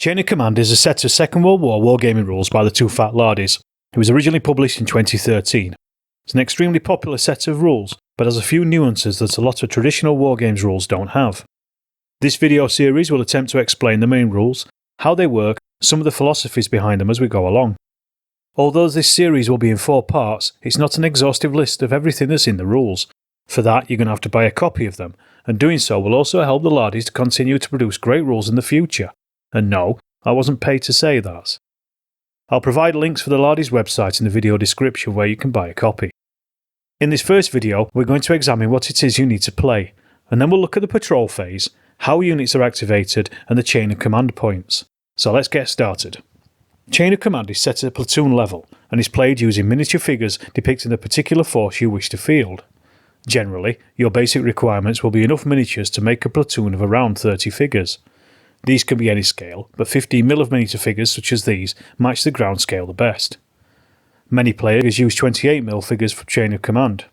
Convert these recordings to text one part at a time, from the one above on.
Chain of Command is a set of Second World War wargaming rules by the Too Fat Lardies. It was originally published in 2013. It's an extremely popular set of rules, but has a few nuances that a lot of traditional wargames rules don't have. This video series will attempt to explain the main rules, how they work, some of the philosophies behind them as we go along. Although this series will be in 4 parts, it's not an exhaustive list of everything that's in the rules. For that, you're going to have to buy a copy of them, and doing so will also help the Lardies to continue to produce great rules in the future. And no, I wasn't paid to say that. I'll provide links for the Lardies website in the video description where you can buy a copy. In this first video, we're going to examine what it is you need to play, and then we'll look at the patrol phase, how units are activated, and the chain of command points. So let's get started. Chain of command is set at a platoon level, and is played using miniature figures depicting the particular force you wish to field. Generally, your basic requirements will be enough miniatures to make a platoon of around 30 figures. These can be any scale, but 15mm figures such as these match the ground scale the best. Many players use 28mm figures for chain of command.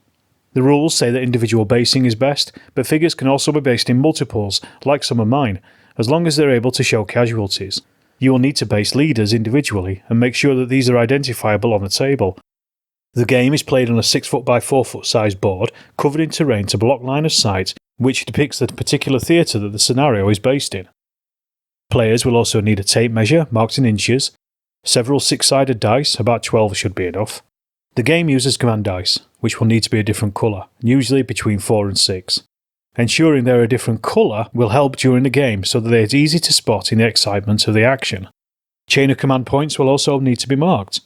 The rules say that individual basing is best, but figures can also be based in multiples, like some of mine, as long as they're able to show casualties. You will need to base leaders individually and make sure that these are identifiable on the table. The game is played on a 6 by 4 size board, covered in terrain to block line of sight, which depicts the particular theatre that the scenario is based in. Players will also need a tape measure marked in inches, several 6-sided dice, about 12 should be enough. The game uses command dice, which will need to be a different colour, usually between 4 and 6. Ensuring they're a different colour will help during the game so that it's easy to spot in the excitement of the action. Chain of command points will also need to be marked.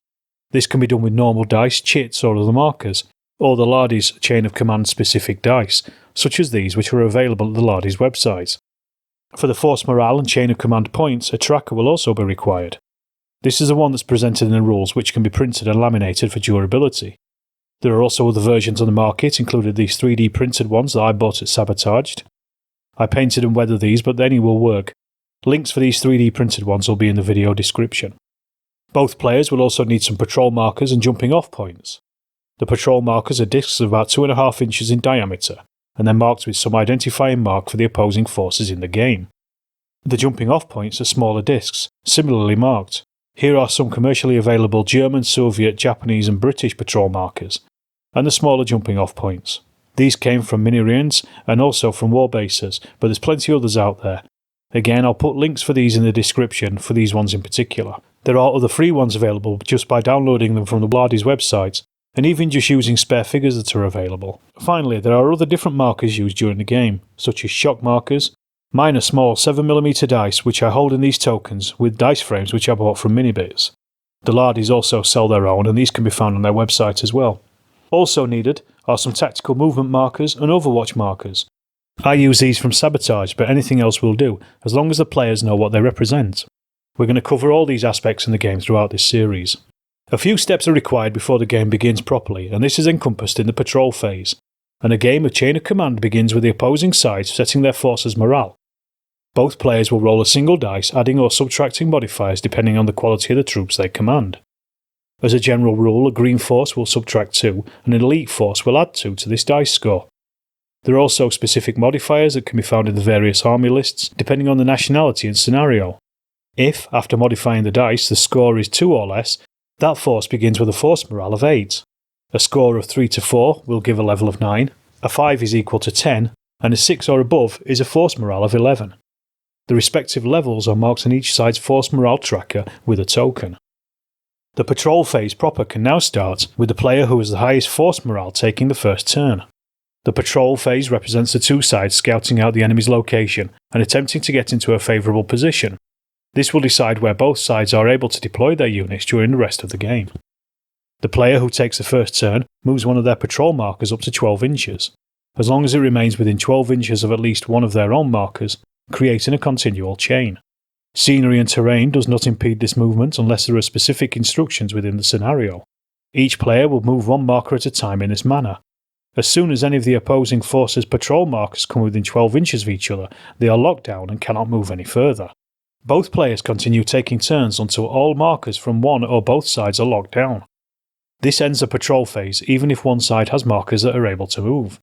This can be done with normal dice, chits or other markers, or the Lardies chain of command specific dice, such as these which are available at the Lardies website. For the force morale and chain of command points, a tracker will also be required. This is the one that's presented in the rules, which can be printed and laminated for durability. There are also other versions on the market, including these 3D printed ones that I bought at Sabotaged. I painted and weathered these, but any will work. Links for these 3D printed ones will be in the video description. Both players will also need some patrol markers and jumping off points. The patrol markers are discs of about 2.5 inches in diameter, and they're marked with some identifying mark for the opposing forces in the game. The jumping off points are smaller discs, similarly marked. Here are some commercially available German, Soviet, Japanese and British patrol markers, and the smaller jumping off points. These came from mini-rians and also from war bases, but there's plenty others out there. Again, I'll put links for these in the description for these ones in particular. There are other free ones available just by downloading them from the Lardies website, and even just using spare figures that are available. Finally, there are other different markers used during the game, such as shock markers. Mine are small 7mm dice which I hold in these tokens with dice frames which I bought from Minibits. The Lardies also sell their own, and these can be found on their website as well. Also needed are some tactical movement markers and OVERWATCH markers. I use these from Sabotage, but anything else will do, as long as the players know what they represent. We're going to cover all these aspects in the game throughout this series. A few steps are required before the game begins properly, and this is encompassed in the patrol phase. And a game of chain of command begins with the opposing side setting their forces morale. Both players will roll a single dice, adding or subtracting modifiers depending on the quality of the troops they command. As a general rule, a green force will subtract 2, and an elite force will add 2 to this dice score. There are also specific modifiers that can be found in the various army lists, depending on the nationality and scenario. If, after modifying the dice, the score is 2 or less, that force begins with a force morale of 8. A score of 3 to 4 will give a level of 9, a 5 is equal to 10, and a 6 or above is a force morale of 11. The respective levels are marked on each side's force morale tracker with a token. The patrol phase proper can now start with the player who has the highest force morale taking the first turn. The patrol phase represents the two sides scouting out the enemy's location and attempting to get into a favourable position. This will decide where both sides are able to deploy their units during the rest of the game. The player who takes the first turn moves one of their patrol markers up to 12 inches, as long as it remains within 12 inches of at least one of their own markers, creating a continual chain. Scenery and terrain does not impede this movement unless there are specific instructions within the scenario. Each player will move one marker at a time in this manner. As soon as any of the opposing forces' patrol markers come within 12 inches of each other, they are locked down and cannot move any further. Both players continue taking turns until all markers from one or both sides are locked down. This ends the patrol phase even if one side has markers that are able to move.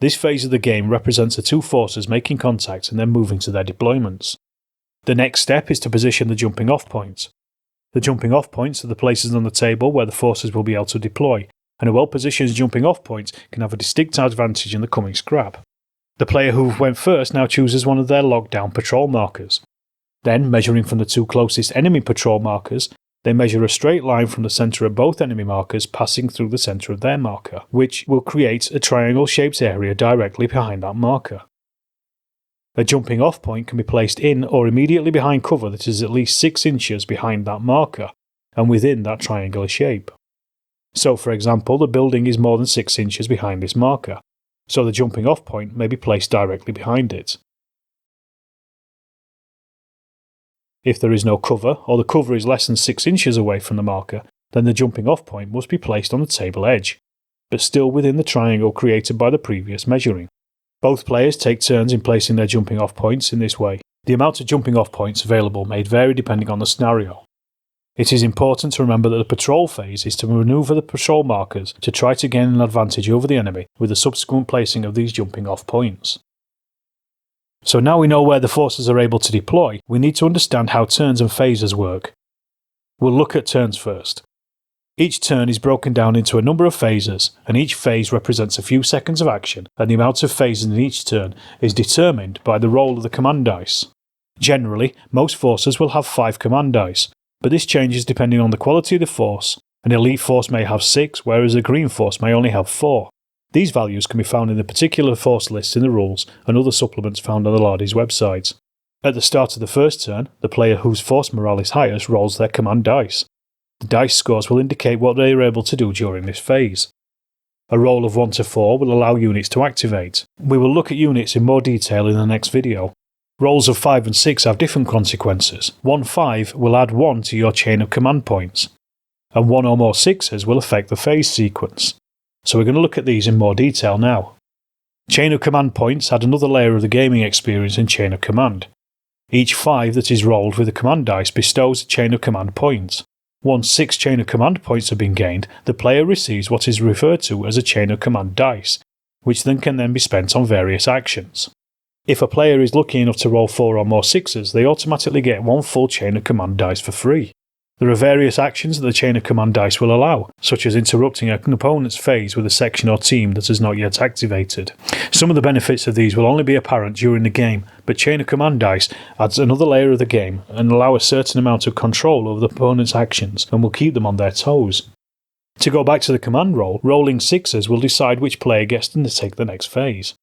This phase of the game represents the two forces making contact and then moving to their deployments. The next step is to position the jumping off points. The jumping off points are the places on the table where the forces will be able to deploy, and a well-positioned jumping off point can have a distinct advantage in the coming scrap. The player who went first now chooses one of their logged down patrol markers. Then, measuring from the two closest enemy patrol markers, they measure a straight line from the centre of both enemy markers passing through the centre of their marker, which will create a triangle-shaped area directly behind that marker. A jumping off point can be placed in or immediately behind cover that is at least 6 inches behind that marker, and within that triangular shape. So, for example, the building is more than 6 inches behind this marker, so the jumping off point may be placed directly behind it. If there is no cover, or the cover is less than 6 inches away from the marker, then the jumping off point must be placed on the table edge, but still within the triangle created by the previous measuring. Both players take turns in placing their jumping off points in this way. The amount of jumping off points available may vary depending on the scenario. It is important to remember that the patrol phase is to manoeuvre the patrol markers to try to gain an advantage over the enemy with the subsequent placing of these jumping off points. So now we know where the forces are able to deploy, we need to understand how turns and phases work. We'll look at turns first. Each turn is broken down into a number of phases, and each phase represents a few seconds of action, and the amount of phases in each turn is determined by the roll of the command dice. Generally, most forces will have 5 command dice, but this changes depending on the quality of the force. An elite force may have 6, whereas a green force may only have 4. These values can be found in the particular force lists in the rules and other supplements found on the Lardies website. At the start of the first turn, the player whose force morale is highest rolls their command dice. The dice scores will indicate what they are able to do during this phase. A roll of 1 to 4 will allow units to activate. We will look at units in more detail in the next video. Rolls of 5 and 6 have different consequences. 1-5 will add 1 to your chain of command points, and 1 or more 6s will affect the phase sequence. So we're going to look at these in more detail now. Chain of command points add another layer of the gaming experience in chain of command. Each 5 that is rolled with a command dice bestows a chain of command points. Once 6 chain of command points have been gained, the player receives what is referred to as a chain of command dice, which can then be spent on various actions. If a player is lucky enough to roll 4 or more 6s, they automatically get 1 full chain of command dice for free. There are various actions that the chain of command dice will allow, such as interrupting an opponent's phase with a section or team that is not yet activated. Some of the benefits of these will only be apparent during the game, but chain of command dice adds another layer of the game and allow a certain amount of control over the opponent's actions and will keep them on their toes. To go back to the command roll, rolling 6s will decide which player gets to take the next phase.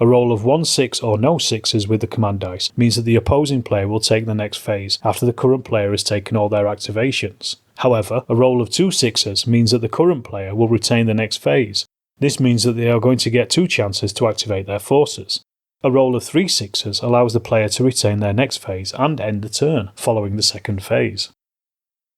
A roll of 1 6 or no 6s with the command dice means that the opposing player will take the next phase after the current player has taken all their activations. However, a roll of 2 6s means that the current player will retain the next phase. This means that they are going to get 2 chances to activate their forces. A roll of 3 6s allows the player to retain their next phase and end the turn following the second phase.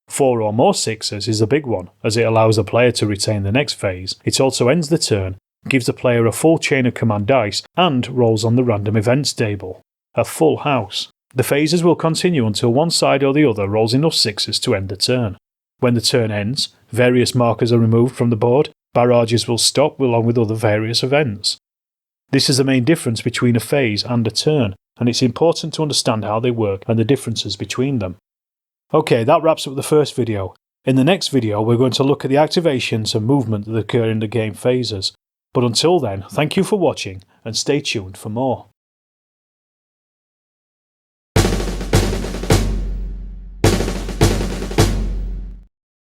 4 or more 6s is a big one, as it allows the player to retain the next phase. It also ends the turn, gives the player a full chain of command dice, and rolls on the random events table. A full house. The phases will continue until one side or the other rolls enough 6s to end the turn. When the turn ends, various markers are removed from the board, barrages will stop along with other various events. This is the main difference between a phase and a turn, and it's important to understand how they work and the differences between them. Okay, that wraps up the first video. In the next video we're going to look at the activations and movement that occur in the game phases. But until then, thank you for watching and stay tuned for more.